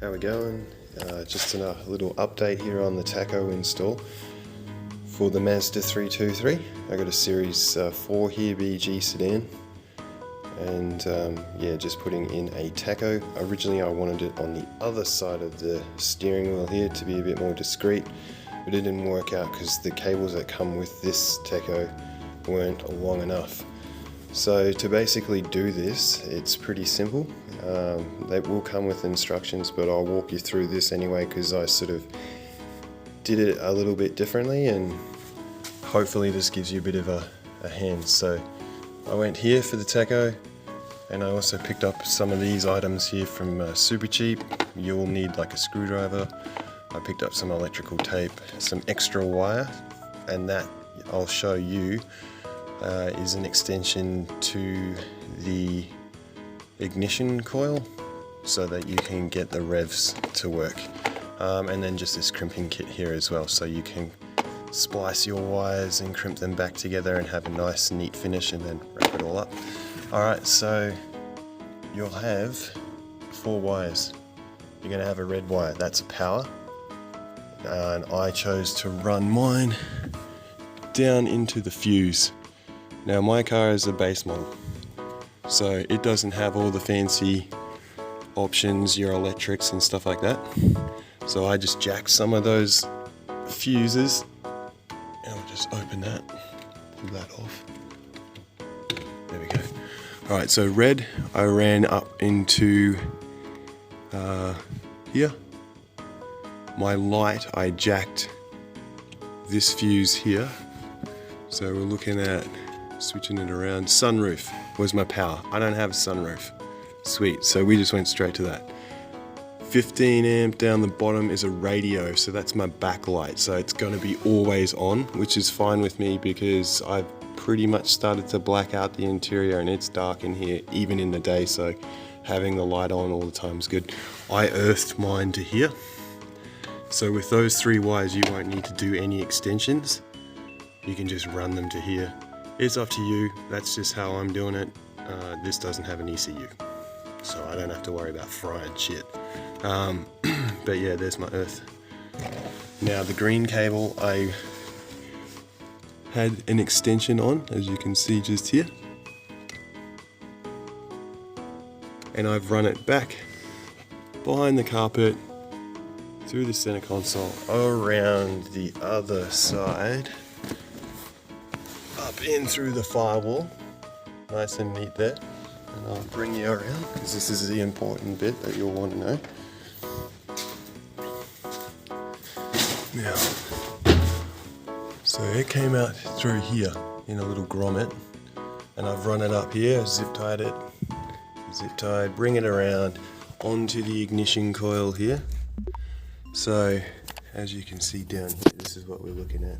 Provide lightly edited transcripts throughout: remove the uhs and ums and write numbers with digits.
How we going? Just a little update here on the tacho install for the Mazda 323. I got a Series 4 here, BG sedan, and yeah, just putting in a tacho. Originally I wanted it on the other side of the steering wheel here to be a bit more discreet, but it didn't work out because the cables that come with this tacho weren't long enough. So to basically do this, it's pretty simple. They will come with instructions, but I'll walk you through this anyway because I sort of did it a little bit differently, and hopefully this gives you a bit of a hand. So I went here for the tacho, and I also picked up some of these items here from Super Cheap. You'll need like a screwdriver. I picked up some electrical tape, some extra wire, and that I'll show you is an extension to the ignition coil so that you can get the revs to work, and then just this crimping kit here as well, so you can splice your wires and crimp them back together and have a nice neat finish and then wrap it all up. Alright, so you'll have 4 wires. You're going to have a red wire, that's a power, and I chose to run mine down into the fuse. Now my car is a base model, so it doesn't have all the fancy options, your electrics and stuff like that. So I just jacked some of those fuses, and I'll just open that, pull that off. There we go. Alright, so red I ran up into here. My light I jacked this fuse here. So we're looking at switching it around. Sunroof was my power. I don't have a sunroof. Sweet, so we just went straight to that. 15 amp down the bottom is a radio, so that's my backlight. So it's going to be always on, which is fine with me because I've pretty much started to black out the interior and it's dark in here even in the day, so having the light on all the time is good. I earthed mine to here. So with those 3 wires you won't need to do any extensions. You can just run them to here. It's up to you, that's just how I'm doing it. This doesn't have an ECU, so I don't have to worry about frying shit. But yeah, there's my earth. Now the green cable I had an extension on, as you can see just here. And I've run it back behind the carpet, through the center console, around the other side, up in through the firewall, nice and neat there, and I'll bring you around because this is the important bit that you'll want to know. Now, so it came out through here in a little grommet, and I've run it up here, zip tied it, bring it around onto the ignition coil here. So as you can see down here, this is what we're looking at.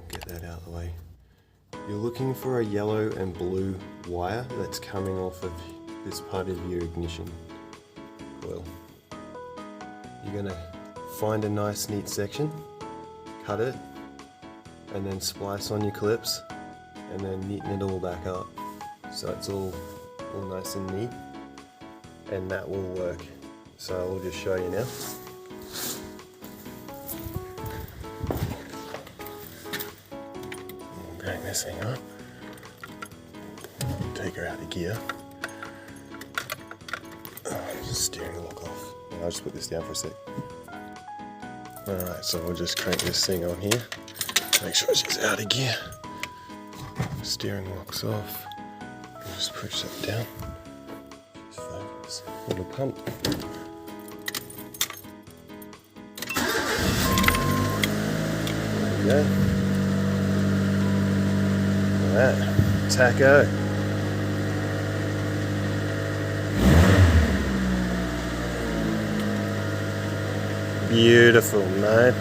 Get that out of the way. You're looking for a yellow and blue wire that's coming off of this part of your ignition coil. You're going to find a nice neat section, cut it, and then splice on your clips, and then neaten it all back up so it's all nice and neat, and that will work. So I'll just show you now. Bring this thing on. Take her out of gear. Just steering lock off. I'll just put this down for a sec. Alright, so we'll just crank this thing on here. Make sure she's out of gear. Steering lock's off. We'll just push that down. Just focus. Little pump. There we go. Alright, tacho. Beautiful, mate.